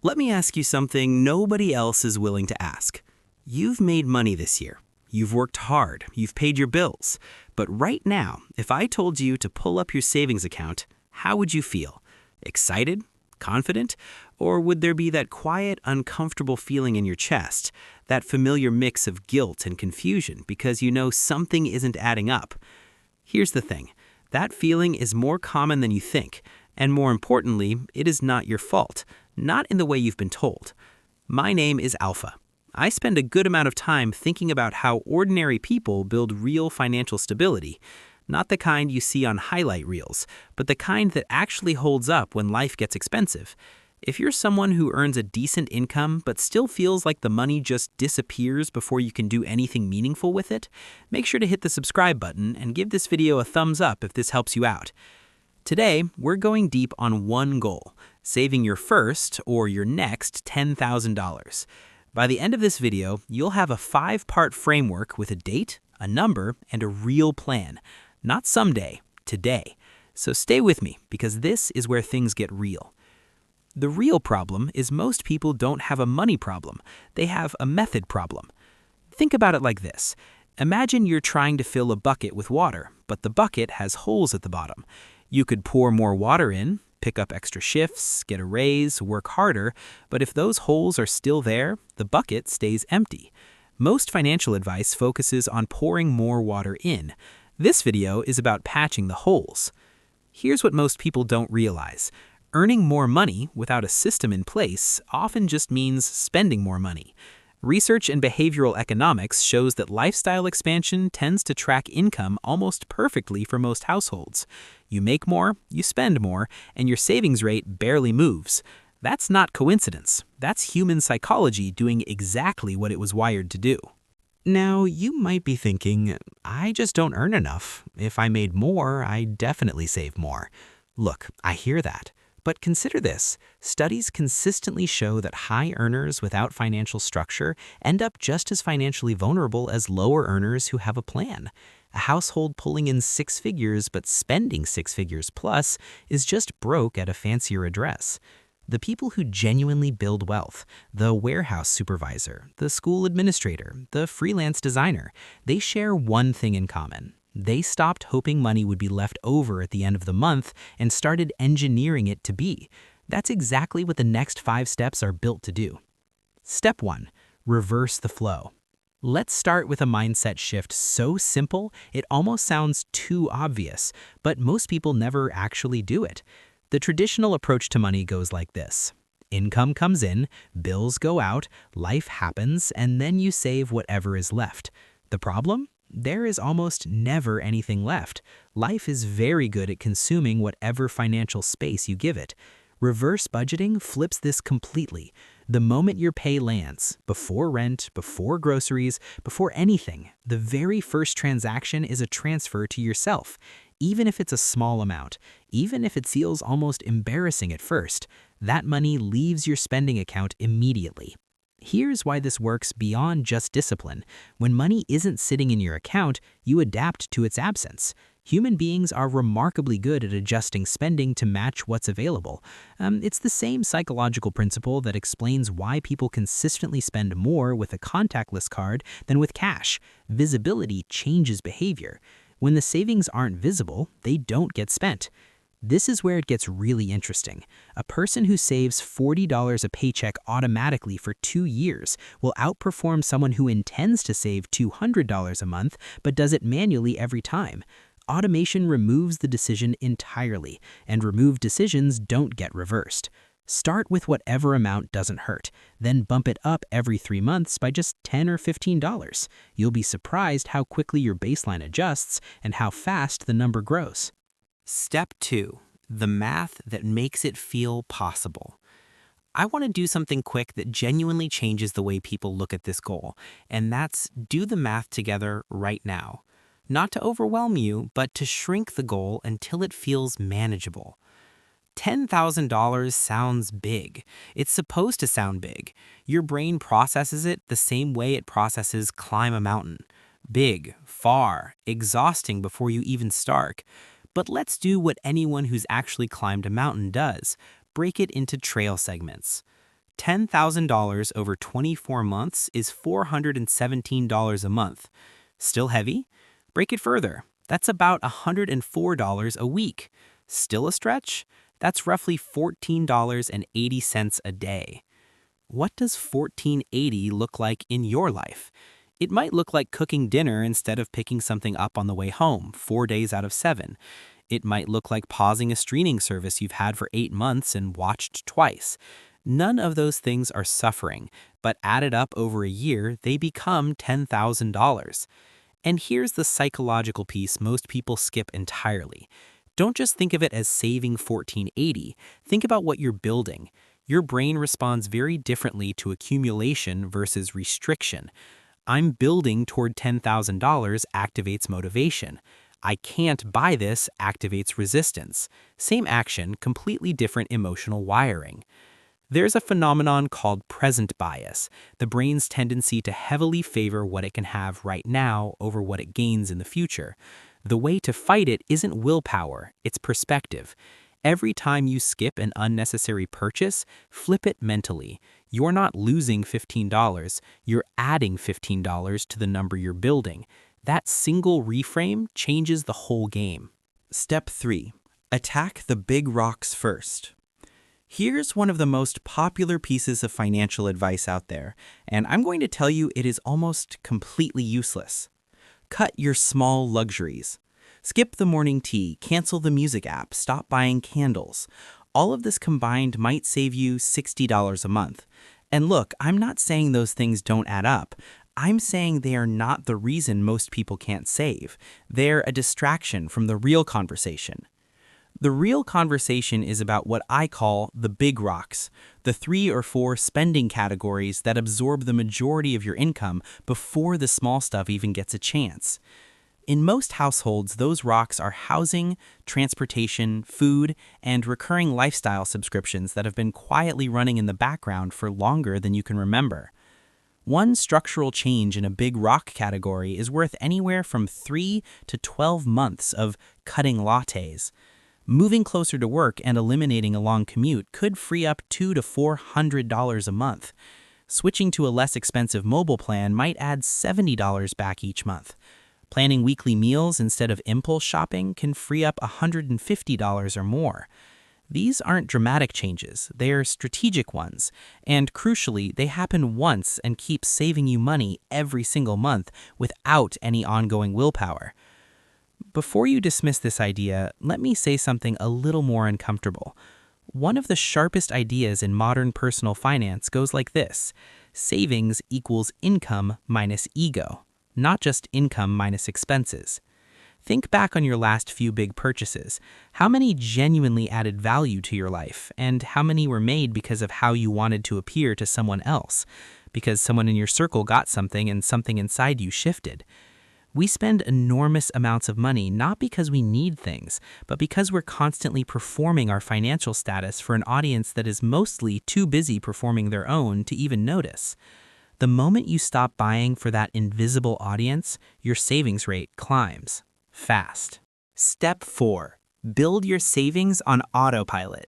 Let me ask you something nobody else is willing to ask. You've made money this year. You've worked hard. You've paid your bills. But right now, if I told you to pull up your savings account, how would you feel? Excited? Confident? Or would there be that quiet, uncomfortable feeling in your chest, that familiar mix of guilt and confusion because you know something isn't adding up? Here's the thing. That feeling is more common than you think, and more importantly, it is not your fault, not in the way you've been told. My name is Alpha. I spend a good amount of time thinking about how ordinary people build real financial stability, not the kind you see on highlight reels, but the kind that actually holds up when life gets expensive. If you're someone who earns a decent income but still feels like the money just disappears before you can do anything meaningful with it, make sure to hit the subscribe button and give this video a thumbs up if this helps you out. Today, we're going deep on one goal, saving your first or your next $10,000. By the end of this video, you'll have a 5-part framework with a date, a number, and a real plan. Not someday, today. So stay with me, because this is where things get real. The real problem is most people don't have a money problem. They have a method problem. Think about it like this. Imagine you're trying to fill a bucket with water, but the bucket has holes at the bottom. You could pour more water in, pick up extra shifts, get a raise, work harder, but if those holes are still there, the bucket stays empty. Most financial advice focuses on pouring more water in. This video is about patching the holes. Here's what most people don't realize. Earning more money without a system in place often just means spending more money. Research in behavioral economics shows that lifestyle expansion tends to track income almost perfectly for most households. You make more, you spend more, and your savings rate barely moves. That's not coincidence. That's human psychology doing exactly what it was wired to do. Now, you might be thinking, I just don't earn enough. If I made more, I'd definitely save more. Look, I hear that. But consider this. Studies consistently show that high earners without financial structure end up just as financially vulnerable as lower earners who have a plan. A household pulling in 6 figures but spending 6 figures plus is just broke at a fancier address. The people who genuinely build wealth, the warehouse supervisor, the school administrator, the freelance designer, they share one thing in common. They stopped hoping money would be left over at the end of the month and started engineering it to be. That's exactly what the next 5 steps are built to do. Step 1. Reverse the flow. Let's start with a mindset shift so simple it almost sounds too obvious, but most people never actually do it. The traditional approach to money goes like this. Income comes in, bills go out, life happens, and then you save whatever is left. The problem? There is almost never anything left. Life is very good at consuming whatever financial space you give it. Reverse budgeting flips this completely. The moment your pay lands, before rent, before groceries, before anything, the very first transaction is a transfer to yourself. Even if it's a small amount, even if it feels almost embarrassing at first, that money leaves your spending account immediately. Here's why this works beyond just discipline. When money isn't sitting in your account, you adapt to its absence. Human beings are remarkably good at adjusting spending to match what's available. It's the same psychological principle that explains why people consistently spend more with a contactless card than with cash. Visibility changes behavior. When the savings aren't visible, they don't get spent. This is where it gets really interesting. A person who saves $40 a paycheck automatically for 2 years will outperform someone who intends to save $200 a month but does it manually every time. Automation removes the decision entirely, and removed decisions don't get reversed. Start with whatever amount doesn't hurt, then bump it up every 3 months by just $10 or $15. You'll be surprised how quickly your baseline adjusts and how fast the number grows. Step 2. The math that makes it feel possible. I want to do something quick that genuinely changes the way people look at this goal, and that's do the math together right now. Not to overwhelm you, but to shrink the goal until it feels manageable. $10,000 sounds big. It's supposed to sound big. Your brain processes it the same way it processes climb a mountain. Big, far, exhausting before you even start. But let's do what anyone who's actually climbed a mountain does. Break it into trail segments. $10,000 over 24 months is $417 a month. Still heavy? Break it further. That's about $104 a week. Still a stretch? That's roughly $14.80 a day. What does $14.80 look like in your life? It might look like cooking dinner instead of picking something up on the way home, 4 days out of 7. It might look like pausing a streaming service you've had for 8 months and watched twice. None of those things are suffering, but added up over a year, they become $10,000. And here's the psychological piece most people skip entirely. Don't just think of it as saving $14.80. Think about what you're building. Your brain responds very differently to accumulation versus restriction. I'm building toward $10,000 activates motivation. I can't buy this activates resistance. Same action, completely different emotional wiring. There's a phenomenon called present bias, the brain's tendency to heavily favor what it can have right now over what it gains in the future. The way to fight it isn't willpower, it's perspective. Every time you skip an unnecessary purchase, flip it mentally. You're not losing $15, you're adding $15 to the number you're building. That single reframe changes the whole game. Step 3. Attack the big rocks first. Here's one of the most popular pieces of financial advice out there, and I'm going to tell you it is almost completely useless. Cut your small luxuries. Skip the morning tea, cancel the music app, stop buying candles. All of this combined might save you $60 a month. And look, I'm not saying those things don't add up. I'm saying they are not the reason most people can't save. They're a distraction from the real conversation. The real conversation is about what I call the big rocks, the 3 or 4 spending categories that absorb the majority of your income before the small stuff even gets a chance. In most households, those rocks are housing, transportation, food, and recurring lifestyle subscriptions that have been quietly running in the background for longer than you can remember. One structural change in a big rock category is worth anywhere from 3 to 12 months of cutting lattes. Moving closer to work and eliminating a long commute could free up $200 to $400 a month. Switching to a less expensive mobile plan might add $70 back each month. Planning weekly meals instead of impulse shopping can free up $150 or more. These aren't dramatic changes, they are strategic ones, and crucially, they happen once and keep saving you money every single month without any ongoing willpower. Before you dismiss this idea, let me say something a little more uncomfortable. One of the sharpest ideas in modern personal finance goes like this: savings equals income minus ego, not just income minus expenses. Think back on your last few big purchases. How many genuinely added value to your life, and how many were made because of how you wanted to appear to someone else? Because someone in your circle got something and something inside you shifted. We spend enormous amounts of money not because we need things, but because we're constantly performing our financial status for an audience that is mostly too busy performing their own to even notice. The moment you stop buying for that invisible audience, your savings rate climbs fast. Step 4. Build your savings on autopilot.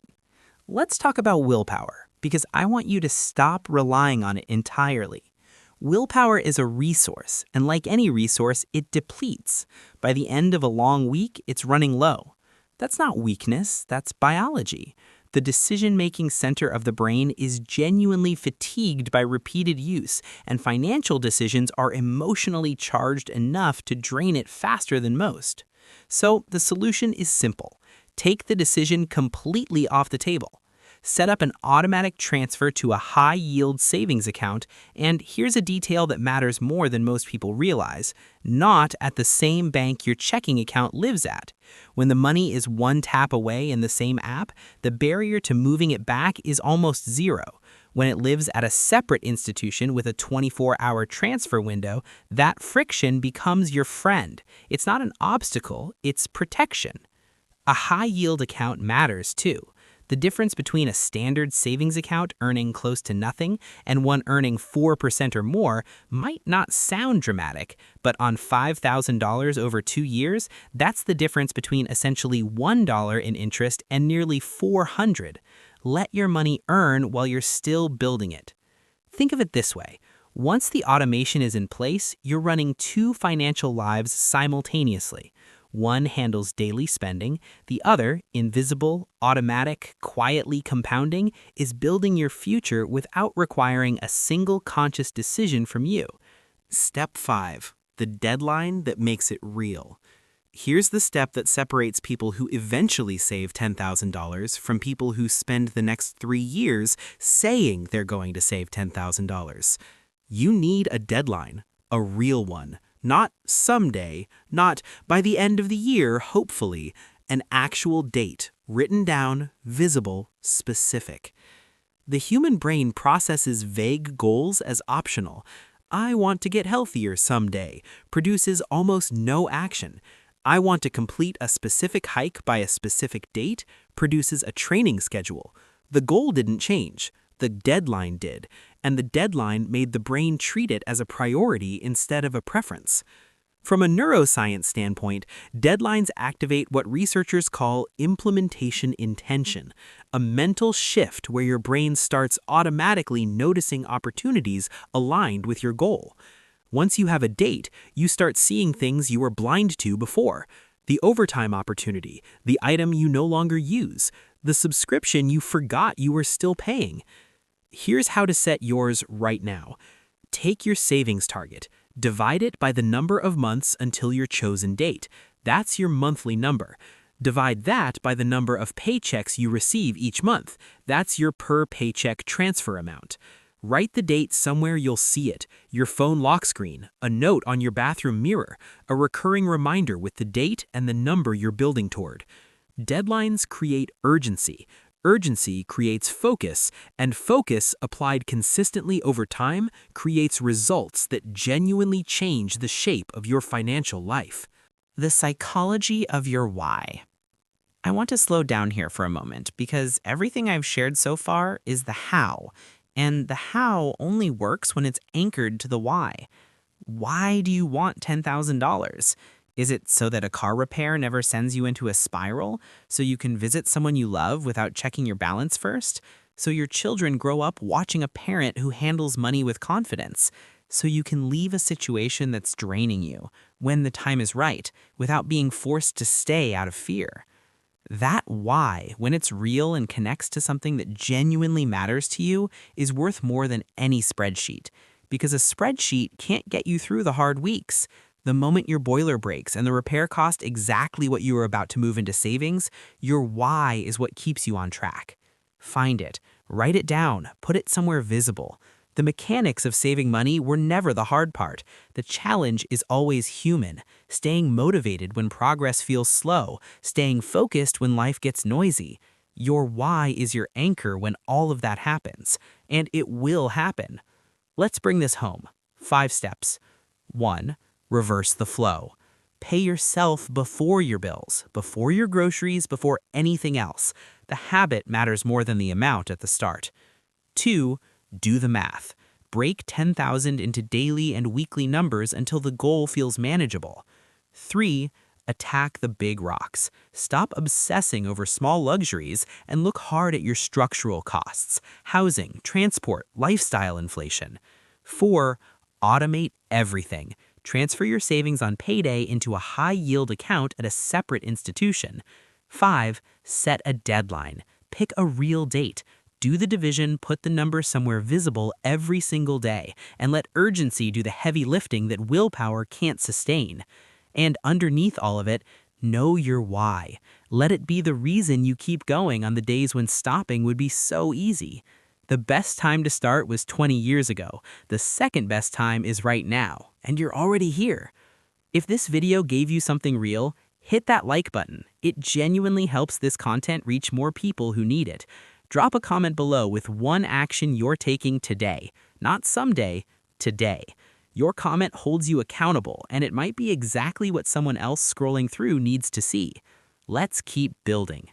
Let's talk about willpower, because I want you to stop relying on it entirely. Willpower is a resource, and like any resource, it depletes. By the end of a long week, it's running low. That's not weakness, that's biology. The decision-making center of the brain is genuinely fatigued by repeated use, and financial decisions are emotionally charged enough to drain it faster than most. So the solution is simple. Take the decision completely off the table. Set up an automatic transfer to a high-yield savings account, and here's a detail that matters more than most people realize: not at the same bank your checking account lives at. When the money is one tap away in the same app, the barrier to moving it back is almost zero. When it lives at a separate institution with a 24-hour transfer window, that friction becomes your friend. It's not an obstacle, it's protection. A high-yield account matters too. The difference between a standard savings account earning close to nothing and one earning 4% or more might not sound dramatic, but on $5,000 over 2 years, that's the difference between essentially $1 in interest and nearly $400. Let your money earn while you're still building it. Think of it this way. Once the automation is in place, you're running two financial lives simultaneously. One handles daily spending, the other, invisible, automatic, quietly compounding, is building your future without requiring a single conscious decision from you. Step 5. The deadline that makes it real. Here's the step that separates people who eventually save $10,000 from people who spend the next 3 years saying they're going to save $10,000. You need a deadline, a real one. Not someday, not by the end of the year, hopefully, an actual date, written down, visible, specific. The human brain processes vague goals as optional. I want to get healthier someday produces almost no action. I want to complete a specific hike by a specific date produces a training schedule. The goal didn't change. The deadline did, and the deadline made the brain treat it as a priority instead of a preference. From a neuroscience standpoint, deadlines activate what researchers call implementation intention, a mental shift where your brain starts automatically noticing opportunities aligned with your goal. Once you have a date, you start seeing things you were blind to before. The overtime opportunity, the item you no longer use, the subscription you forgot you were still paying. Here's how to set yours right now. Take your savings target. Divide it by the number of months until your chosen date. That's your monthly number. Divide that by the number of paychecks you receive each month. That's your per paycheck transfer amount. Write the date somewhere you'll see it, your phone lock screen, a note on your bathroom mirror, a recurring reminder with the date and the number you're building toward. Deadlines create urgency. Urgency creates focus, and focus applied consistently over time creates results that genuinely change the shape of your financial life. The psychology of your why. I want to slow down here for a moment because everything I've shared so far is the how, and the how only works when it's anchored to the why. Why do you want $10,000? Is it so that a car repair never sends you into a spiral? So you can visit someone you love without checking your balance first? So your children grow up watching a parent who handles money with confidence? So you can leave a situation that's draining you when the time is right without being forced to stay out of fear? That why, when it's real and connects to something that genuinely matters to you, is worth more than any spreadsheet. Because a spreadsheet can't get you through the hard weeks. The moment your boiler breaks and the repair cost exactly what you were about to move into savings, your why is what keeps you on track. Find it, write it down, put it somewhere visible. The mechanics of saving money were never the hard part. The challenge is always human, staying motivated when progress feels slow, staying focused when life gets noisy. Your why is your anchor when all of that happens, and it will happen. Let's bring this home. 5 steps. 1. Reverse the flow. Pay yourself before your bills, before your groceries, before anything else. The habit matters more than the amount at the start. 2. Do the math. Break 10,000 into daily and weekly numbers until the goal feels manageable. 3. Attack the big rocks. Stop obsessing over small luxuries and look hard at your structural costs, housing, transport, lifestyle inflation. 4. Automate everything. Transfer your savings on payday into a high-yield account at a separate institution. 5. Set a deadline. Pick a real date. Do the division, put the number somewhere visible every single day, and let urgency do the heavy lifting that willpower can't sustain. And underneath all of it, know your why. Let it be the reason you keep going on the days when stopping would be so easy. The best time to start was 20 years ago. The second best time is right now, and you're already here. If this video gave you something real, hit that like button. It genuinely helps this content reach more people who need it. Drop a comment below with one action you're taking today, not someday, today. Your comment holds you accountable, and it might be exactly what someone else scrolling through needs to see. Let's keep building.